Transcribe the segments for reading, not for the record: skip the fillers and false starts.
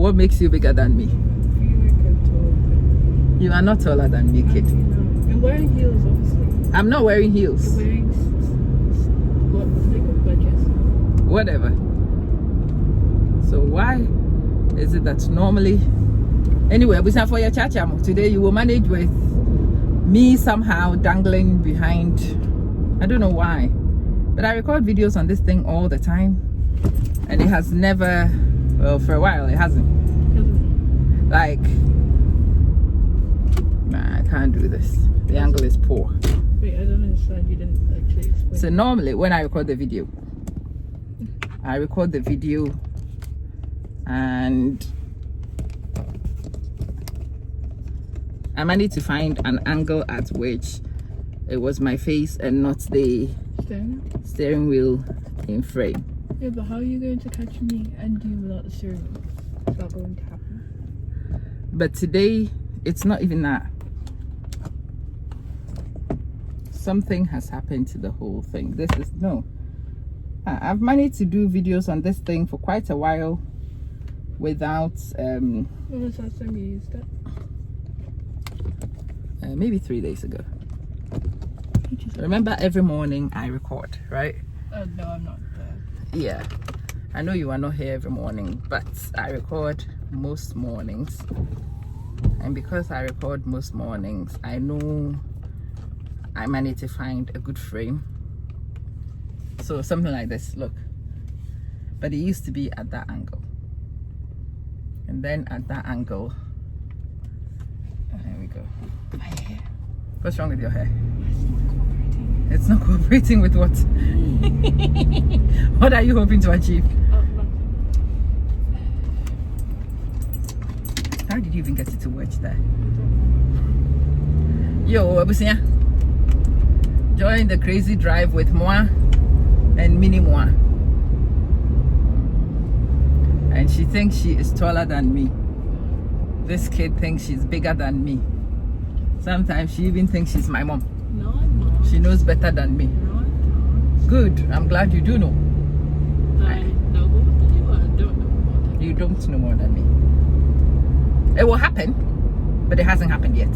What makes you bigger than me? I feel like I'm tall. You are not taller than me, kid. You're wearing heels, obviously. I'm not wearing heels. You're wearing what? They called wedges. Whatever. So why is it that normally? Anyway, we for your chacha. Today you will manage with me somehow dangling behind. I don't know why, but I record videos on this thing all the time, and it has never. Well, for a while it hasn't. Like, nah, I can't do this. The angle is poor. Wait, I don't understand. You didn't actually explain. So normally when I record the video, and I managed to find an angle at which it was my face and not the steering wheel in frame. Yeah, but how are you going to catch me and you without the steering wheel? It's not going to happen. But today, it's not even that. Something has happened to the whole thing. This is no. I've managed to do videos on this thing for quite a while without. When was the last time you used it? Maybe 3 days ago. Remember, every morning I record, right? Oh no, I'm not there. Yeah, I know you are not here every morning, but I record most mornings, and because I record most mornings, I know I manage to find a good frame. So something like this, look, but it used to be at that angle, and then at that angle, there we go. My hair. What's wrong with your hair? It's not cooperating with what? What are you hoping to achieve? How did you even get it to wedge there? Yo, Abusia. Join the crazy drive with moi and mini moi. And she thinks she is taller than me. This kid thinks she's bigger than me. Sometimes she even thinks she's my mom. No, I'm not. She knows better than me. No, I'm not. Good. I'm glad you do know. I know more than you, or I don't know more than you. You don't know more than me. It will happen, but it hasn't happened yet.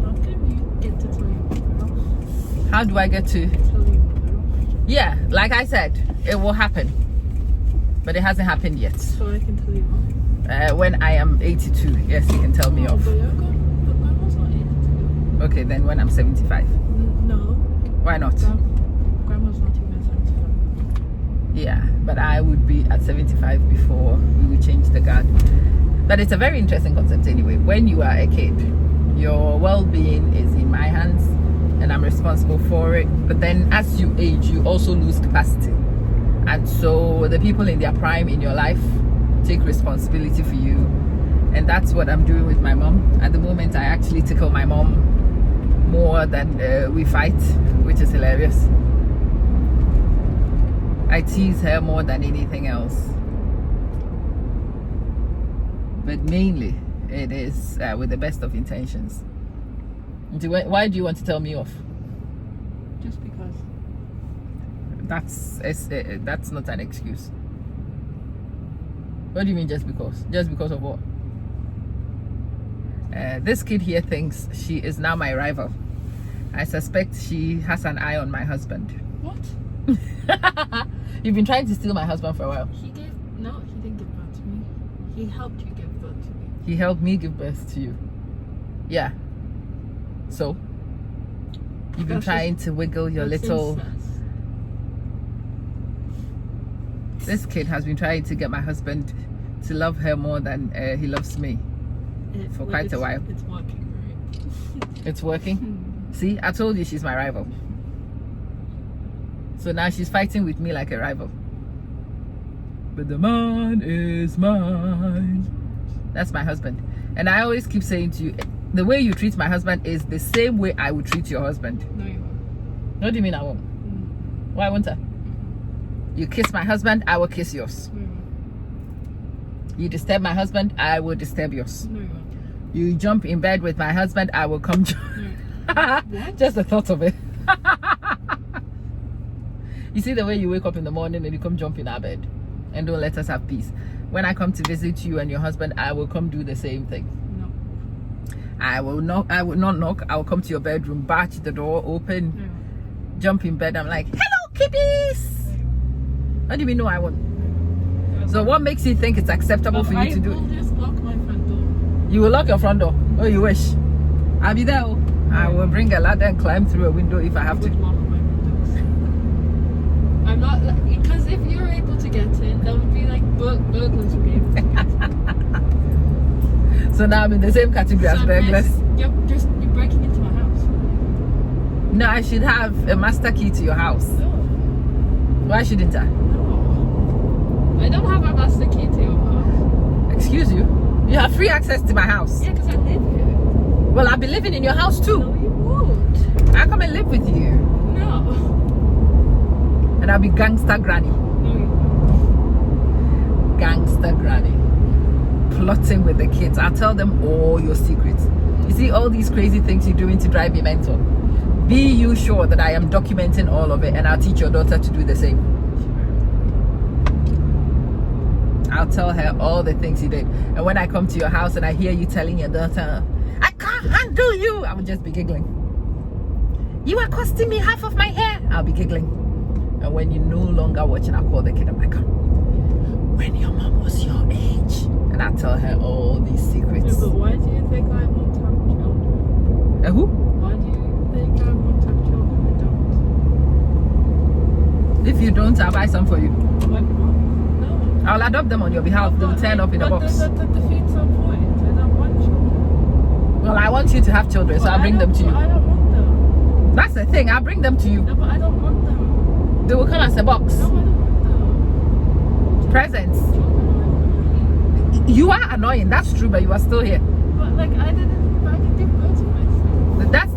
How can you get to tell you more? How do I get to? Tell you more. Yeah, like I said, it will happen, but it hasn't happened yet. So I can tell you more. When I am 82, yes, you can tell me off. But grandma's not 82. Okay, then when I'm 75. No. Why not? Grandma's not even 75. Yeah, but I would be at 75 before we would change the guard. But it's a very interesting concept anyway. When you are a kid, your well-being is in my hands and I'm responsible for it. But then as you age, you also lose capacity. And so the people in their prime in your life take responsibility for you. And that's what I'm doing with my mom. At the moment, I actually tickle my mom more than we fight, which is hilarious. I tease her more than anything else. But mainly, it is with the best of intentions. Why do you want to tell me off? Just because. That's not an excuse. What do you mean just because? Just because of what? This kid here thinks she is now my rival. I suspect she has an eye on my husband. What? You've been trying to steal my husband for a while. He didn't give birth to me. He helped you give birth to me. He helped me give birth to you. Yeah. So? You've been trying to wiggle your little... Incest. This kid has been trying to get my husband to love her more than he loves me for quite a while. It's working, right? It's working? See, I told you she's my rival. So now she's fighting with me like a rival. But the man is mine. That's my husband. And I always keep saying to you, the way you treat my husband is the same way I would treat your husband. No, you won't. What do you mean I won't? Why won't I? You kiss my husband, I will kiss yours. No, you won't. You disturb my husband, I will disturb yours. No, you won't. You jump in bed with my husband, I will come. What? Just the thought of it. You see the way you wake up in the morning and you come jump in our bed and don't let us have peace. when I come to visit you and your husband, I will come do the same thing. No. I will not knock. I will come to your bedroom, batch the door open, jump in bed. I'm like, hello, kitties. What do you mean? No, I won't. So what makes you think it's acceptable for you to do? I will just lock my front door. You will lock your front door. Oh, you wish. I'll be there. Oh. I will bring a ladder and climb through a window if I have to. Lock my windows. I'm not, because if you're able to get in, that would be like burglars would be able to get in. So now I'm in the same category as burglars. You're breaking into my house. No, I should have a master key to your house. No. Why shouldn't I? No. I don't have a master key to your house. Excuse you? You have free access to my house. Yeah, because I live here. Well, I'll be living in your house too. No, you won't. I'll come and live with you. No. And I'll be gangster granny. No, you won't. Gangster granny. Plotting with the kids. I'll tell them all your secrets. You see all these crazy things you're doing to drive me mental. Be you sure that I am documenting all of it, and I'll teach your daughter to do the same. I'll tell her all the things you did. And when I come to your house and I hear you telling your daughter, I can't handle you, I will just be giggling. You are costing me half of my hair. I'll be giggling. And when you're no longer watching, I'll call the kid. I'm like, when your mom was your age. And I'll tell her all these secrets. Yeah, but why do you think I won't have children? Who? Why do you think I won't have children? I don't. If you don't, I'll buy some for you. Why not? No. I'll adopt them on your behalf. They'll turn up in a box. That defeats the point. I don't want children. Well, I want you to have children, so I'll bring them to you. I don't want them. That's the thing. I'll bring them to you. No, but I don't want them. They will come as a box. No, I don't want them. Presents. Children are annoying. You are annoying. That's true, but you are still here. But like I didn't give birth to myself. That's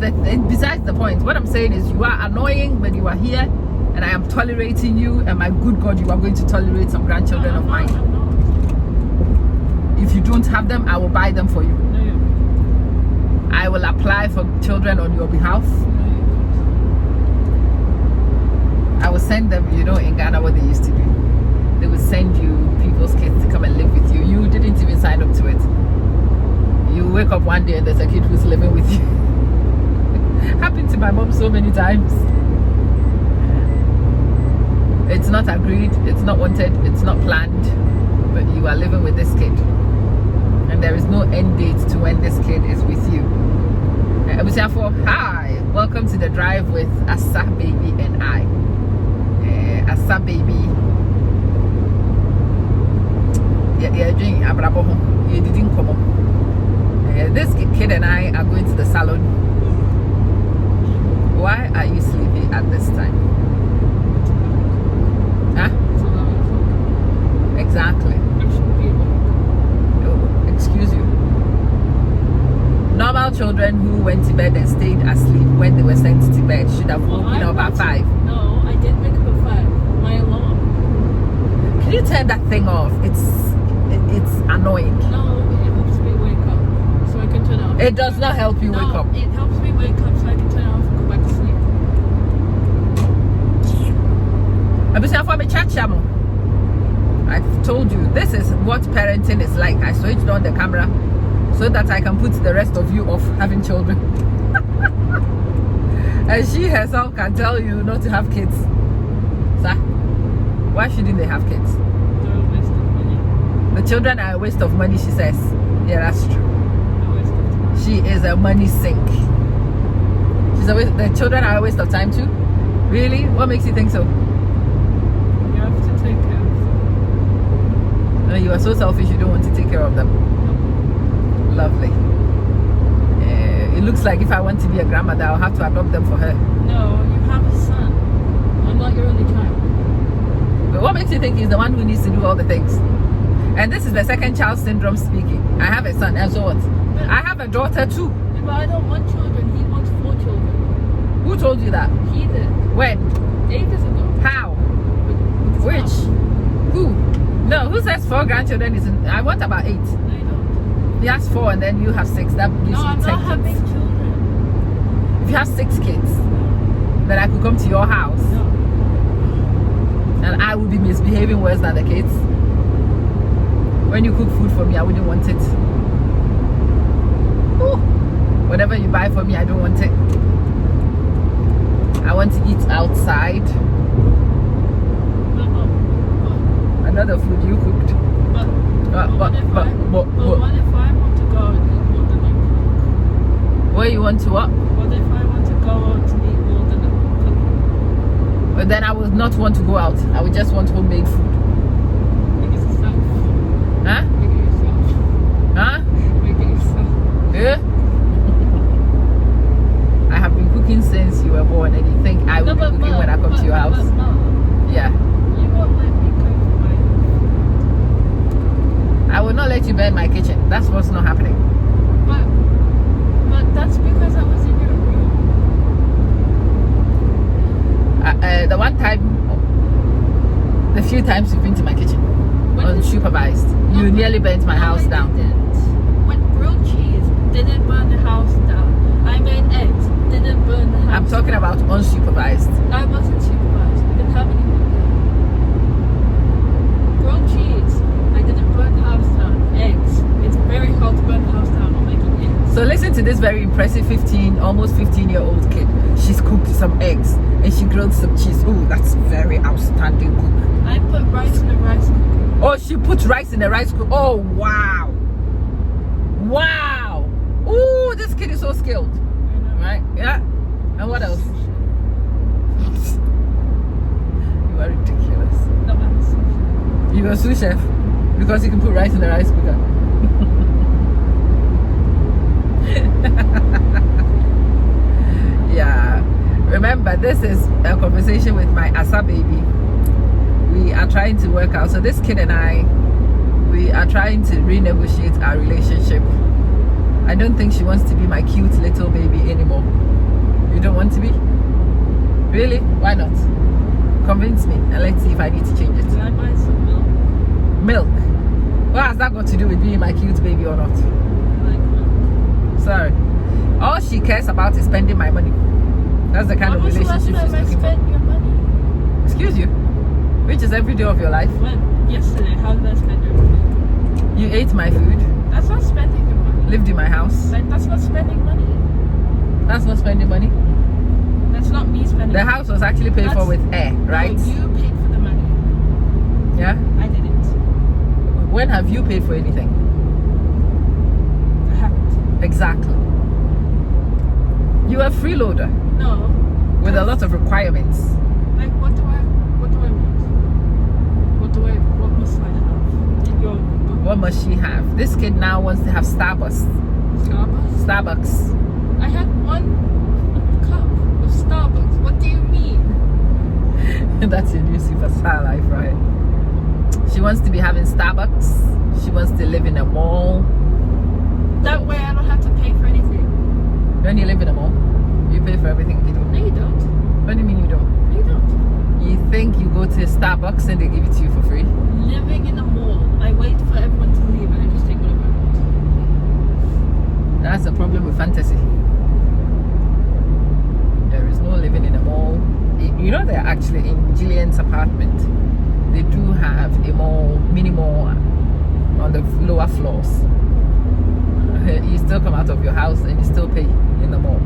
besides the point. What I'm saying is you are annoying, but you are here, and I am tolerating you. And my good God, you are going to tolerate some grandchildren of mine. I'm not. If you don't have them, I will buy them for you. No, you don't. I will apply for children on your behalf. No, you don't. I will send them, you know, in Ghana what they used to do. They would send you people's kids to come and live with you. You didn't even sign up to it. You wake up one day and there's a kid who's living with you. Happened to my mom so many times. It's not agreed, it's not wanted, it's not planned, but you are living with this kid. And there is no end date to when this kid is with you. Hi, welcome to the drive with Asa Baby and I. Asa Baby. Yeah, doing abrabo. You didn't come up. This kid and I are going to the salon. Why are you sleepy at this time? Huh? Exactly. Oh, excuse you. Normal children who went to bed and stayed asleep when they were sent to bed should have woken up at 5. No, I didn't wake up at 5. My alarm. Can you turn that thing off? It's annoying. No, it helps me wake up so I can turn it off. It does not help you wake up. It helps me wake up so I can turn it off and go back to sleep. I've told you, this is what parenting is like. I switched on the camera so that I can put the rest of you off having children. And she herself can tell you not to have kids. Sir, why shouldn't they have kids? They're a waste of money. The children are a waste of money, she says. Yeah, that's true. A waste of time. She is a money sink. The children are a waste of time too? Really? What makes you think so? You have to take care of them. No, you are so selfish, you don't want to take care of them. Lovely. It looks like if I want to be a grandmother, I'll have to adopt them for her. No, you have a son. I'm not your only child. But what makes you think he's the one who needs to do all the things? And this is the second child syndrome speaking. I have a son, and so what? But I have a daughter too. But I don't want children. He wants 4 children. Who told you that? He did. When? Ages ago. How? With Which? stuff. Who? No, who says 4 grandchildren isn't? I want about 8. No, you don't. He has 4 and then you have 6. That gives No, you I'm 10 not having kids. children. If you have 6 kids, then I could come to your house No. and I would be misbehaving worse than the kids. When you cook food for me, I wouldn't want it. Ooh. Whatever you buy for me, I don't want it. I want to eat outside. Another food you cooked. But what if I want to go and eat more than I cook? Where you want to what? What if I want to go out to eat more than I cook? But then I would not want to go out. I would just want homemade food. Make it yourself. Huh? Make it yourself. Huh? Make it yourself. Yeah? I have been cooking since you were born, and you think I will be cooking when I come to your house? Yeah. You won't let me cook my I will not let you burn my kitchen. That's what's not happening. But that's because I was in your room. The one time, the few times you've been to my kitchen, unsupervised, you nearly burnt my house down. When grilled cheese didn't burn the house down. I made eggs, didn't burn the house. I'm talking about unsupervised. I wasn't supervised. I didn't have anything there. Grilled cheese, I didn't burn the house down. Eggs, it's very hard to burn the house down on making eggs. So listen to this very impressive almost 15-year-old kid. She's cooked some eggs and she grilled some cheese. Oh, that's very outstanding cook. I put rice in the rice cooker. Oh, she put rice in the rice cooker. Oh, wow. Wow. Oh, this kid is so skilled. Right? Yeah. And what else? You are ridiculous. No, I'm a sous chef. You are a sous chef because you can put rice in the rice cooker. Yeah. Remember, this is a conversation with my Asa baby. We are trying to work out. So this kid and I, we are trying to renegotiate our relationship. I don't think she wants to be my cute little baby anymore. You don't want to be? Really? Why not? Convince me and let's see if I need to change it. Can I buy some milk? Milk? What has that got to do with being my cute baby or not? I like milk. Sorry. All she cares about is spending my money. That's the kind of relationship she's looking for. When was the last time I spent your money? Excuse you? Which is every day of your life. When? Yesterday. How did I spend your money? You ate my food. That's not spending your money. Lived in my house. That's not spending money. That's not spending money. That's not me spending The money. house was actually paid for with air, right? No, you paid for the money. Yeah? I didn't. When have you paid for anything? I haven't. Exactly. You are a freeloader No. with a lot of requirements. Like, what do I want? What must I have in your book? What must she have? This kid now wants to have Starbucks. Starbucks? I had one cup of Starbucks. What do you mean? That's your new superstar life, right? She wants to be having Starbucks. She wants to live in a mall. That way I don't have to pay for anything. When you live in a mall, you pay for everything you do. No, you don't. What do you mean you don't? No, you don't. You think you go to Starbucks and they give it to you for free? Living in a mall, I wait for everyone to leave and I just take whatever I want. That's the problem with fantasy. There is no living in a mall. You know, they're actually in Gillian's apartment. They do have a mall, mini mall on the lower floors. You still come out of your house and you still pay in the mall.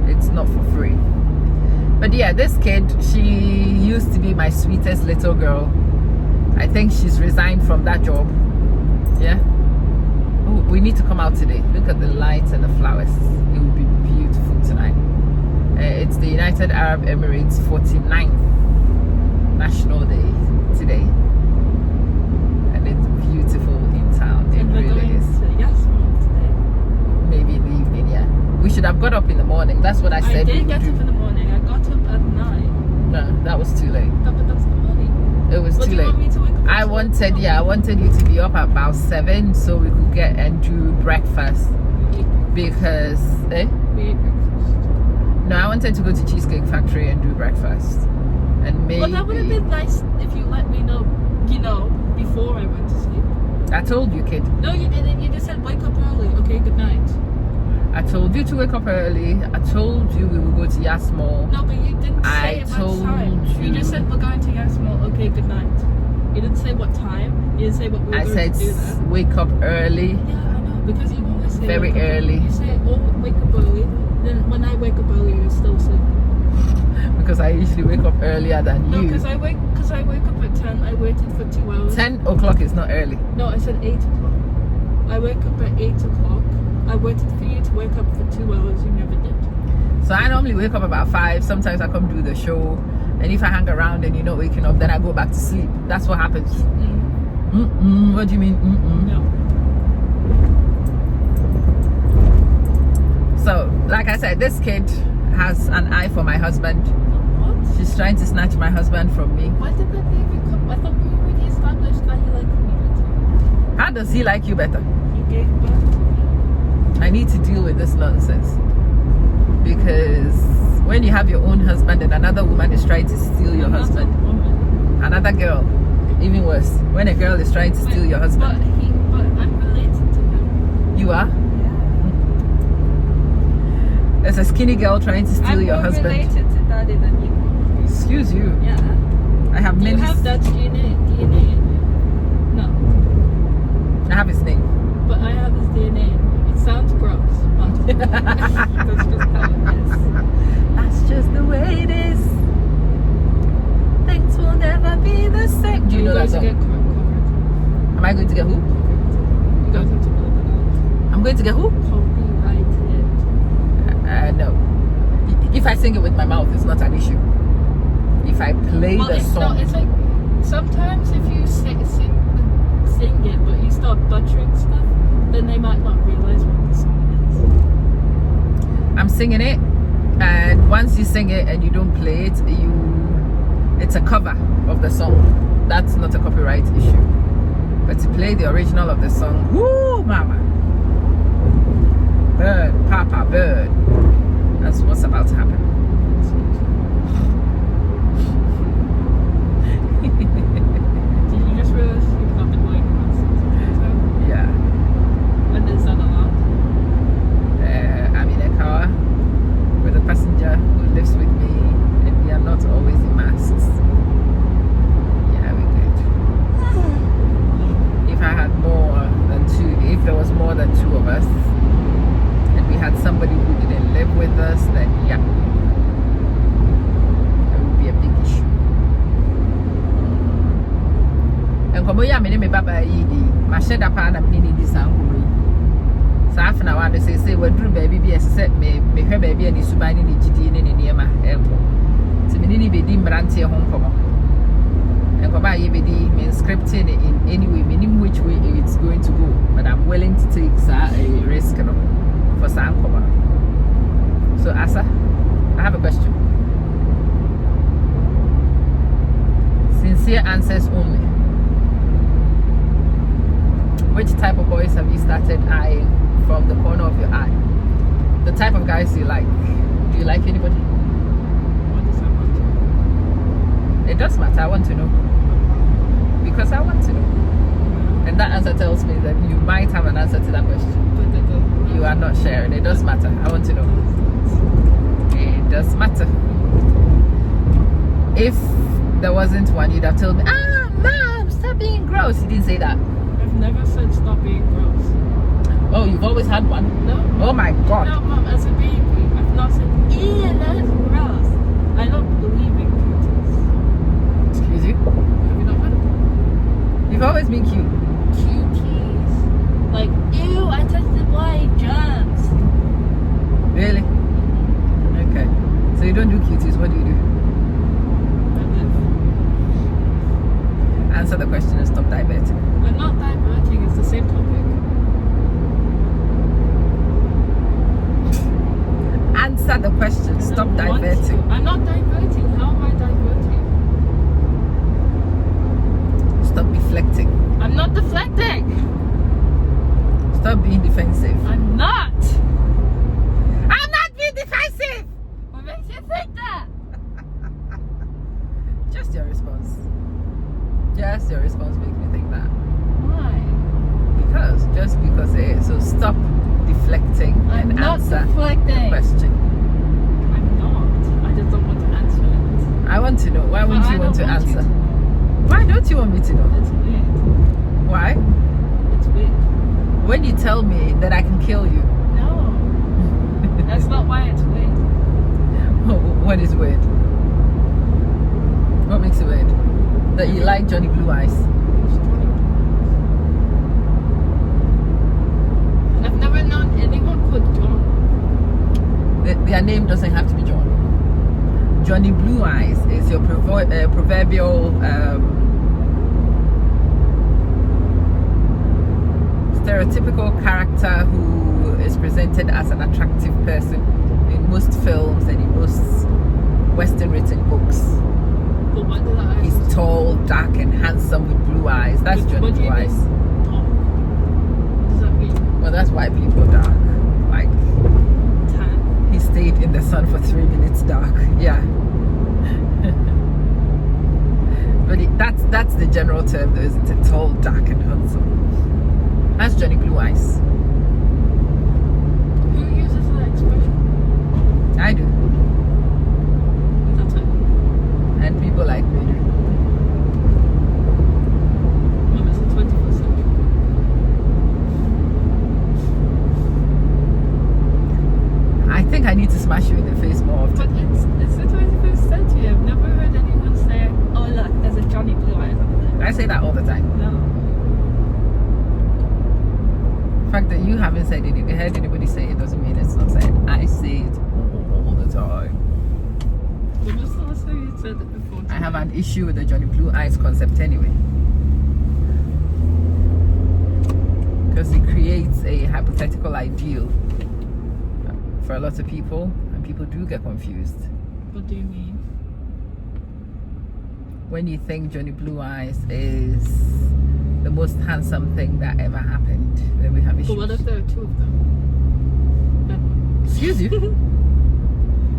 It's not for free. But yeah, this kid, she used to be my sweetest little girl. I think she's resigned from that job. Yeah. Ooh, we need to come out today. Look at the lights and the flowers. It will be beautiful tonight. It's the United Arab Emirates 49th National Day today. And it's beautiful in town. It really is. Maybe in the evening, yeah. We should have got up in the morning. That's what I said. I did get up in the morning. I got up at 9. No, that was too late. No, but that's the morning. It was What too do you late. want me to wake up I wanted you to be up at about 7 so we could get and do breakfast. Because We ate breakfast. no, I wanted to go to Cheesecake Factory and do breakfast. And maybe Well, that would have been nice if you let me know, before I went to sleep. I told you, kid. No, you didn't. You just said wake up early. Okay, good night. I told you to wake up early. I told you we will go to Yas Mall. No, but you didn't say I at what told time. You just said we're going to Yas Mall. Okay, good night. You didn't say what time. You didn't say what we were I going said to do there. wake up early. Yeah, I know, because you always say Very wake up early. You say, oh, wake up early. Then when I wake up early, you're still asleep. Because I usually wake up earlier than No, you. because I wake up at 10. I waited for 2 hours. 10 o'clock is not early. No, I said 8 o'clock. I wake up at 8 o'clock. I waited for you to wake up for 2 hours. You never did. So I normally wake up about 5. Sometimes I come do the show. And if I hang around and you're not waking up, then I go back to sleep. That's what happens. What do you mean? No. So, like I said, this kid has an eye for my husband. What? She's trying to snatch my husband from me. Why did that baby come? I thought we already established that he liked me better. How does he like you better? He gave birth to me. I need to deal with this nonsense. Because when you have your own husband and another woman is trying to steal your husband, another girl, even worse, when a girl is trying to steal your husband. But I'm related to him. You are? There's a skinny girl trying to steal your husband. I'm more related to Daddy than you. Excuse you. Yeah. I have Do you many. have that DNA in you? No. I have his name. But I have his DNA. It sounds gross, but that's just how it is. That's just the way it is. Things will never be the same. Do you know that song? Get covered. Am I going to get who? You guys have to build it out. I'm going to get who? Copyrighted. No. If I sing it with my mouth, it's not an issue. If I play the it's song. not, it's like sometimes if you sing it, but you start butchering stuff, then they might not realize what the song is. I'm singing it, and once you sing it and you don't play it, it's a cover of the song. That's not a copyright issue. But to play the original of the song, whoo, mama. Bird, Papa, bird. That's what's about to happen. Did you just realize you've not been wearing masks since the Yeah. When is that allowed? I'm in a car with a passenger who lives with me, and we are not always in masks. Yeah, we're good. If I had more than two, if there was more than two of us, and we had somebody who didn't live with us, then yeah, it would be a big issue. And come here, me baba yidi. My shed up and I'm needing this angle. So after now, I say, we're doing baby, yes, said me her baby and is subani in the GD in the near my airport. So me need be dim brandy home come. And come by be mean scripting in any way, meaning which way it's going to go. But I'm willing to take a risk for some come. So Asa, I have a question. Sincere answers only. Which type of boys have you started eyeing from the corner of your eye? The type of guys you like. Do you like anybody? What does that matter? It does matter. I want to know. Because I want to know. And that answer tells me that you might have an answer to that question. But that doesn't You are not sharing. It does matter. I want to know. It does matter. If there wasn't one, you'd have told me, Mom, stop being gross. You didn't say that. I've never said stop being gross. Oh, you've always had one? No. Oh my God. No, Mom, as a baby, I've not said, ew, that's gross. I don't believe in cuties. Excuse you? Have you not heard of them? You've always been cute. Cuties. Like, ew, I touched the boy, germs. Really? Okay. So you don't do cuties. What do you do? Answer the question and stop diverting. I'm not diverting, it's the same topic. Answer the question. Stop I don't want diverting. to. I'm not diverting. How am I diverting? Stop deflecting. I'm not deflecting. Stop being defensive. I'm not. I'm not being defensive. What makes you think that? Just your response. Just your response makes me think that. Why? Just because it is. So stop deflecting I'm and not answer deflecting. the question. I'm not. I just don't want to answer it. I want to know. Why won't But you I want to don't want you answer? to know. Why don't you want me to know? It's weird. Why? It's weird. When you tell me that I can kill you. No. That's not why it's weird. What is weird? What makes it weird? That you like Johnny Blue Eyes. I've never known anyone called John. Their name doesn't have to be John. Johnny Blue Eyes is your proverbial stereotypical character who is presented as an attractive person in most films and in most Western written books. But what does that He's tall, dark, and handsome with blue eyes. That's Johnny what do Blue you mean? Eyes. Tall. What does that mean? Well, that's why people dark. Like, Tan. he stayed in the sun for 3 minutes dark. Yeah. But that's the general term, though, isn't it? Tall, dark, and handsome. That's Johnny Blue Eyes. Who uses that expression? I do. That's it. And people like me do. Mom, it's the 21st century. I think I need to smash you in the face more often. But it's the 21st century. I've never heard anyone say, oh look, there's a Johnny Blue Eyes up there. I say that all the time. No. The fact that you haven't heard anybody say it doesn't mean it's not said. I say it all the time. When was the last time you said it before? I have an issue with the Johnny Blue Eyes concept anyway. Because it creates a hypothetical ideal for a lot of people, and people do get confused. What do you mean? When you think Johnny Blue Eyes is the most handsome thing that ever happened, then we have issues. But what if there are two of them? Excuse you?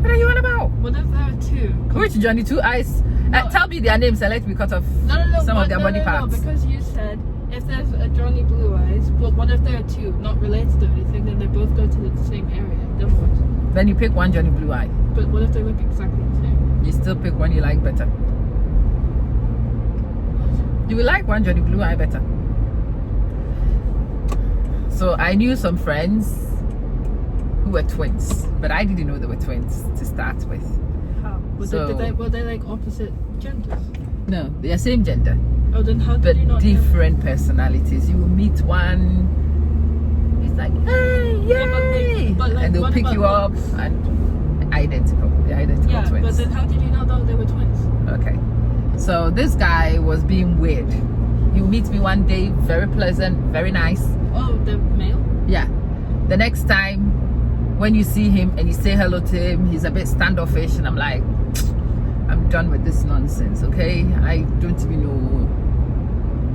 What are you on about? What if there are two? Which Johnny Two Eyes? No. Tell me their names and let me cut off No, some of their body parts. No, because you said if there's a Johnny Blue Eyes, but what if there are two, not related to anything, then they both go to the same area? Then what? Then you pick one Johnny Blue Eye. But what if they look exactly the same? You still pick one you like better. You will like one Johnny Blue Eye better. So I knew some friends who were twins, but I didn't know they were twins to start with. How? Were they like opposite genders? No, they are same gender, Oh, then how but did you not know? different personalities. You will meet one, he's like, hey, Yeah, yay! but like, And they'll what pick you about up looks? and identical. They're identical Yeah, twins. but then how did you know that they were twins? Okay, so this guy was being weird. You meet me one day, very pleasant, very nice. Oh, the male? Yeah. The next time when you see him and you say hello to him, he's a bit standoffish, and I'm like, I'm done with this nonsense, okay? I don't even know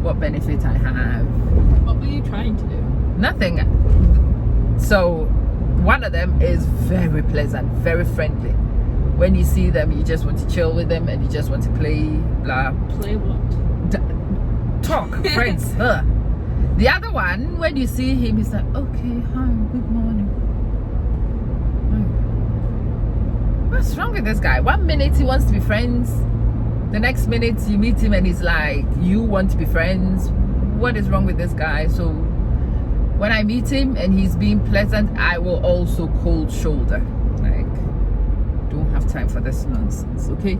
what benefit I have. What were you trying to do? Nothing. So one of them is very pleasant, very friendly. When you see them, you just want to chill with them and you just want to play, blah. Play what? Talk, friends. The other one, when you see him, he's like, okay, hi, good morning. What's wrong with this guy? 1 minute he wants to be friends. The next minute you meet him and he's like, you want to be friends? What is wrong with this guy? So when I meet him and he's being pleasant, I will also cold shoulder. Like, don't have time for this nonsense, okay?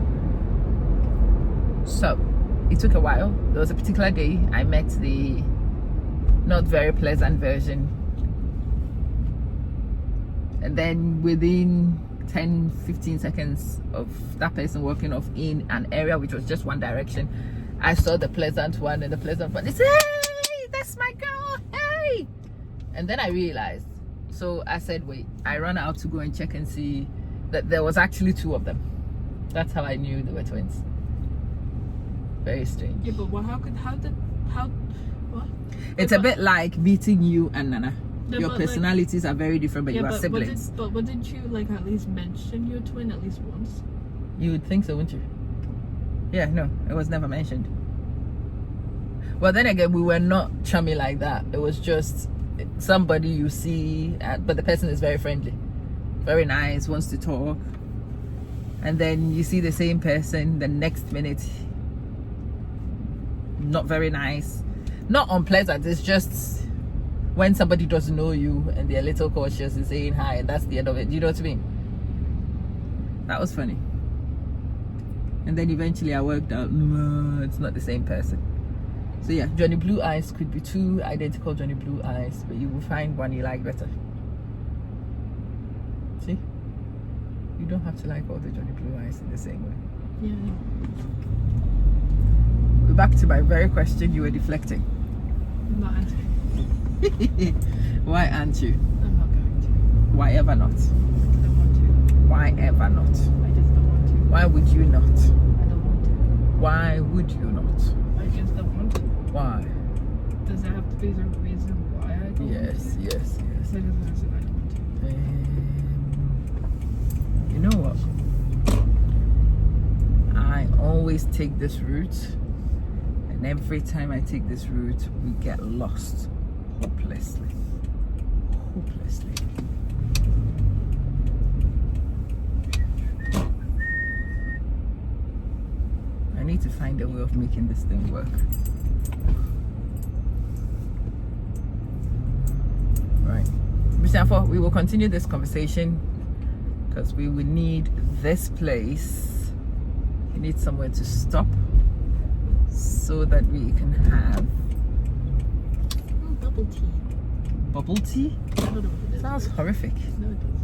So it took a while. There was a particular day I met the not very pleasant version, and then within 10-15 seconds of that person walking off in an area which was just one direction, I saw the pleasant one, and the pleasant one is, hey, that's my girl, hey. And then I realized, so I said, wait, I ran out to go and check and see that there was actually two of them. That's how I knew they were twins. Very strange. Yeah, but what? What? It's a bit like meeting you and Nana. Yeah, Your but personalities are very different, but you are siblings. But didn't you like at least mention your twin at least once? You would think so, wouldn't you? Yeah, no, it was never mentioned. Well, then again, we were not chummy like that. It was just somebody you see, but the person is very friendly, very nice, wants to talk. And then you see the same person the next minute, not very nice. not unpleasant. It's just when somebody doesn't know you and they're a little cautious and saying hi, and that's the end of it. You know what I mean? That was funny. And then eventually I worked out, no, it's not the same person. So yeah, Johnny Blue Eyes could be two identical Johnny Blue Eyes, but you will find one you like better. See? You don't have to like all the Johnny Blue Eyes in the same way. Yeah. We're back to my very question you were deflecting. I'm not answering. Why aren't you? I'm not going to. Why ever not? I don't want to. Why ever not? I just don't want to. Why would you not? I don't want to. Why would you not? I just don't want to. Why? Does there have to be some reason why I don't want to? Yes. I just listen, I don't want to. You know what? I always take this route, and every time I take this route, we get lost hopelessly. Hopelessly. I need to find a way of making this thing work. Right. Therefore, we will continue this conversation because we will need this place. We need somewhere to stop so that we can have Bubble tea. bubble tea. I don't know what it is. Sounds horrific. No, it doesn't.